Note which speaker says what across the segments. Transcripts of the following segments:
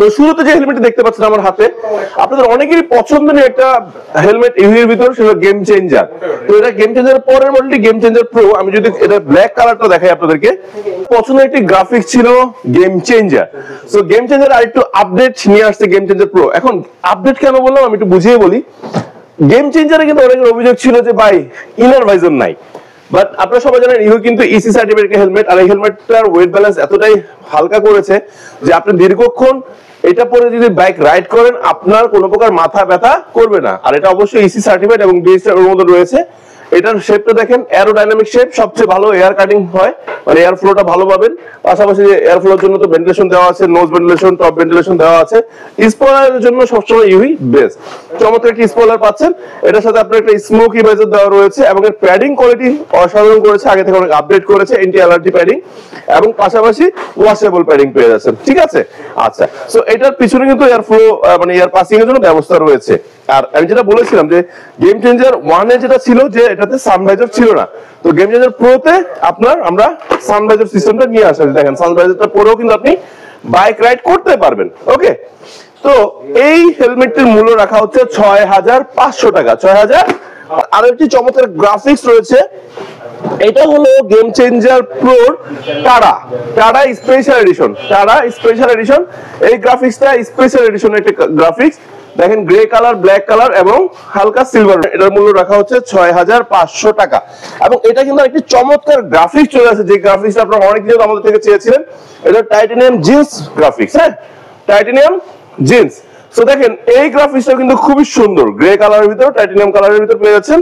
Speaker 1: তো শুরুতে যে হেলমেটটি দেখতে পাচ্ছেন আমার হাতে, আপনাদের অনেকেরই পছন্দের একটা হেলমেট ইভির ভিতর, সেটা গেম চেঞ্জার। তো এটা গেম চেঞ্জারের পরের মডেলটি গেম চেঞ্জার প্রো। আমি যদি এটা ব্ল্যাক কালারটা দেখাই আপনাদেরকে, পছন্দের একটি গ্রাফিক্স ছিল game changer. So game changer আর একটু আপডেট নিয়ে আসছে গেম চেঞ্জার প্রো। এখন আপডেট কেন বললাম আমি একটু বুঝিয়ে বলি। গেম চেঞ্জারে কিন্তু অনেকের অভিযোগ ছিল যে ভাই ইনার ভাইজার নাই, বাট আপনারা সবাই জানেন ইহো কিন্তু ইসি সার্টিফিকেট হেলমেট, আর এই হেলমেটটার ওয়েট ব্যালেন্স এতটাই হালকা করেছে যে আপনি দীর্ঘক্ষণ এটা পরে যদি বাইক রাইড করেন আপনার কোনো প্রকার মাথা ব্যথা করবে না। আর এটা অবশ্যই ইসি সার্টিফিকেট এবং ডিএসআর এর মধ্যে রয়েছে। এটার শেপটা দেখেন অ্যারোডাইনামিক শেপ, সবচেয়ে ভালো এয়ার কাটিং হয়, মানে এয়ার ফ্লোটা ভালো পাবেন। পাশাপাশি এয়ার ফ্লোর জন্য তো ভেন্টিলেশন দেওয়া আছে, নোজ ভেন্টিলেশন, টপ ভেন্টিলেশন দেওয়া আছে। স্পয়লারের জন্য সবসময় ইউই বেস্ট। চমৎকার একটি স্পয়লার পাচ্ছেন, এটার সাথে আপনার একটা স্মোক ইমেজার দেওয়া রয়েছে এবং এর প্যাডিং কোয়ালিটি অসাধারণ করেছে, আগে থেকে অনেক আপডেট করেছে, এন্টি অ্যালার্জি প্যাডিং এবং পাশাপাশি ওয়াশেবল প্যাডিং পেয়ে যাচ্ছেন। ঠিক আছে, আচ্ছা। সো এটার পিছনে কিন্তু এয়ার ফ্লো মানে এয়ার পাসিং এর জন্য ব্যবস্থা রয়েছে। আর আমি যেটা বলেছিলাম যে গেম চেঞ্জার 1 এ যেটা ছিল যে এটাতে সানভাইজার ছিল না, তো গেম চেঞ্জার প্রো তে আমরা সানভাইজার সিস্টেমটা নিয়ে আসা। দেখেন সানভাইজারটা পরেও কিন্তু আপনি বাইক রাইড করতে পারবেন। ওকে, তো এই হেলমেটটির মূল্য রাখা হচ্ছে 6500 টাকা। 6000। আর একটি চমৎকার গ্রাফিক্স রয়েছে, এটা হলো গেম চেঞ্জার প্রোর tada special edition. Tada special edition, এই গ্রাফিক্সটা স্পেশাল এডিশন একটা গ্রাফিক্স। দেখেন গ্রে কালার, ব্ল্যাক কালার এবং হালকা সিলভার। এটার মূল্য রাখা হচ্ছে 6500 টাকা। এবং এটা কিন্তু একটি চমৎকার গ্রাফিক্স চলে আসে, যে গ্রাফিক্সটা আপনারা অনেক দিন আমাদের থেকে চেয়েছিলেন। এটা টাইটানিয়াম জিন্স গ্রাফিক্স। হ্যাঁ, টাইটানিয়াম জিন্স। সো দেখেন এই গ্রাফিক্সটা কিন্তু খুবই সুন্দর, গ্রে কালারের ভিতর, টাইটানিয়াম কালারের ভিতর পেয়ে যাচ্ছেন।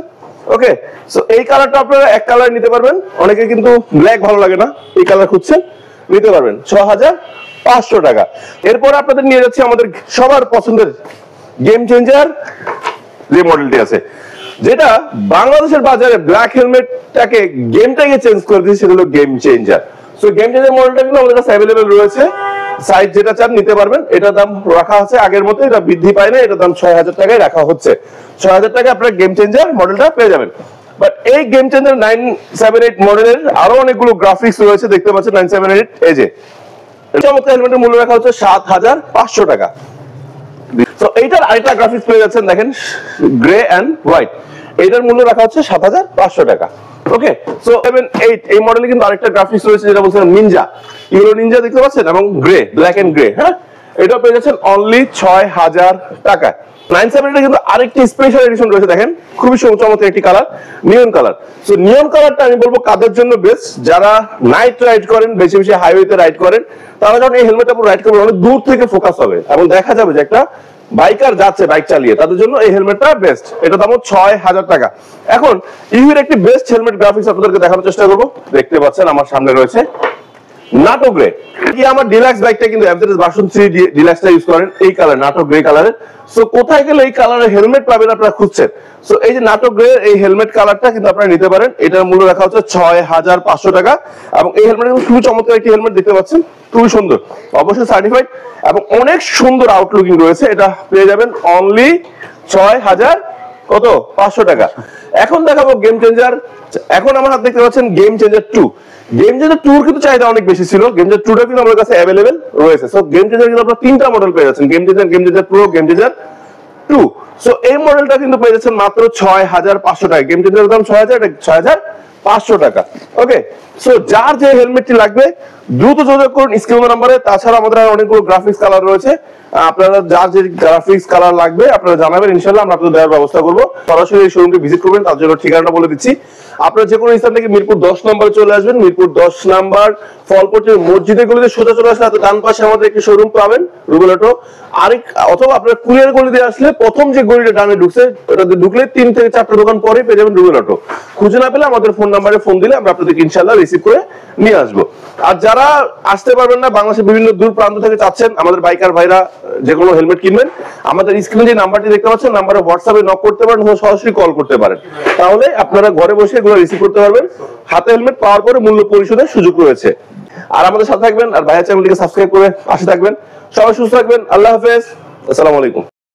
Speaker 1: ওকে, সো এই কালারটা আপনারা এক কালার নিতে পারবেন, অনেকে কিন্তু ব্ল্যাক ভালো লাগে না, এই কালার খুঁজছেন, নিতে পারবেন 6500 টাকা। এরপর আপনাদের নিয়ে যাচ্ছি আমাদের সবার পছন্দের গেম চেঞ্জার যে মডেলটি আছে, যেটা বাংলাদেশের বাজারে ব্ল্যাক হেলমেটটাকে গেমটাকে চেঞ্জ করে দিয়েছে, সেটা হলো game changer. So game changer মডেলটা কিন্তু আমাদের কাছে অ্যাভেলেবেল রয়েছে, সাইজ যেটা চান নিতে পারবেন। এটার দাম রাখা আছে আগের মতো, এটা বৃদ্ধি পায় না, এটার দাম 6000 টাকায় রাখা হচ্ছে। 6000 টাকায় আপনারা গেম চেঞ্জার মডেলটা পেয়ে যাবেন। বাট এই গেম চেঞ্জার 978 মডেলের আরো অনেকগুলো গ্রাফিক্স রয়েছে, দেখতে পাচ্ছেন 978 এজে। চমৎকার হেলমেটের মূল্য রাখা হচ্ছে 7500 টাকা। তো এইটার আরেকটা গ্রাফিক্স পেয়ে যাচ্ছেন, দেখেন গ্রে এন্ড হোয়াইট, এটার মূল্য রাখা হচ্ছে 7500 টাকা। ওকে, সো 78 এই মডেলে কিন্তু আরেকটা গ্রাফিক্স রয়েছে, যেটা বলছেন নিনজা, ইউরো নিনজা দেখতে পাচ্ছেন, এবং গ্রে, ব্ল্যাক এন্ড গ্রে। হ্যাঁ, এটা পেয়ে যাচ্ছেন অনলি 6000 টাকা। 978 কিন্তু আরেকটি স্পেশাল এডিশন রয়েছে, দেখেন খুবই চমৎকার একটি কালার, নিয়ন কালার। সো নিয়ন কালারটা আমি বলবো কাদের জন্য বেস্ট, যারা নাইট রাইড করেন, বেশি বেশি হাইওয়েতে রাইড করেন, তারা যখন এই হেলমেটটা পুরো রাইড করবেন অনেক দূর থেকে ফোকাস হবে এবং দেখা যাবে যে একটা বাইকার যাচ্ছে বাইক চালিয়ে, তাদের জন্য এই হেলমেটটা বেস্ট। এটা দাম 6000 টাকা। এখন ইভির একটি বেস্ট হেলমেট গ্রাফিক্স আপনাদেরকে দেখানোর চেষ্টা করবো। দেখতে পাচ্ছেন আমার সামনে রয়েছে নাটো গ্রে। কি আমার ডিলাক্স বাইকটা কিন্তু এফজেডএস ভার্সন 3 ডিলাক্সটা ইউজ করেন, এই কালার নাটো গ্রে কালারের। সো কোথায় গেলে এই কালারের হেলমেট পাবেন আপনারা খুঁজছেন, সো এই যে নাটো গ্রে এই হেলমেট কালারটা কিন্তু আপনারা নিতে পারেন। এটার মূল্য রাখা হচ্ছে 6500 টাকা। এবং এই হেলমেট খুবই চমৎকার একটি হেলমেট, দেখতে পাচ্ছেন খুবই সুন্দর, অবশ্যই সার্টিফাইড এবং অনেক সুন্দর আউটলুকিং রয়েছে। এটা পেয়ে যাবেন অনলি 6500 টাকা। এখন দেখাবো গেম চেঞ্জার। এখন আমার হাতে দেখতে পাচ্ছেন গেম চেঞ্জার 2। গেম চেঞ্জার 2 কিন্তু চাহিদা অনেক বেশি ছিল, গেম চেঞ্জার 2টা কিন্তু আমাদের কাছে অ্যাভেলেবেল রয়েছে। সো গেম চেঞ্জার কিন্তু আপনারা তিনটা মডেল পেয়ে যাচ্ছেন, game changer pro, game changer 2। So এই মডেলটা কিন্তু পেয়ে যাচ্ছেন মাত্র 6500 টাকা। গেম চেঞ্জারের দাম 6000, এটা 6500 টাকা। ওকে, সো যার যে হেলমেটটি লাগবে দ্রুত যোগাযোগ করুন স্ক্রিনের নম্বরে। তাছাড়া আমাদের আর অনেকগুলো গ্রাফিক্স কালার রয়েছে, আপনারা যার যে গ্রাফিক্স কালার লাগবে আপনারা জানাবেন, ইনশাআল্লাহ আমরা আপনাদের দেওয়ার ব্যবস্থা করব। সরাসরি এই শোরুমটি ভিজিট করবেন, তার জন্য ঠিকানাটা বলে দিচ্ছি। আপনারা যে কোনো স্থান থেকে মিরপুর 10 নম্বরে চলে আসবেন, মিরপুর 10 নাম্বার ফলপট্টি মসজিদের গলিতে সোজা চলে আসলে ডান পাশে আমাদের একটি শোরুম পাবেন, রুবেল অটো। অথবা আপনারা কুরিয়ার গলিতে আসলে প্রথম যে গলিটা ডানে ঢুকছে ওটাতে ঢুকলে 3 থেকে 4টা দোকান পরে পেয়ে যাবেন রুবেল অটো। খুঁজে না পেলে আমাদের ফোন নাম্বারে ফোন দিলে আমরা আপনাদেরকে ইনশাআল্লাহ রিসিভ করে নিয়ে আসবো। আর যারা আসতে পারবেন না, বাংলাদেশের বিভিন্ন দূর প্রান্ত থেকে চাচ্ছেন আমাদের বাইকার ভাইরা যে কোনো হেলমেট কিনবেন, আমাদের স্ক্রিনে যে নাম্বারটি দেখতে পাচ্ছেন নাম্বারে হোয়াটসঅ্যাপে নক করতে পারেন, সরাসরি কল করতে পারেন, তাহলে আপনারা ঘরে বসে এগুলো রিসিভ করতে পারবেন। হাতে হেলমেট পাওয়ার পরে মূল্য পরিশোধের সুযোগ রয়েছে। আর আমাদের সাথে থাকবেন, আর ভাইয়া চ্যানেলটিকে সাবস্ক্রাইব করে পাশে থাকবেন। সবাই সুস্থ থাকবেন, আল্লাহ হাফেজ, আসসালামু আলাইকুম।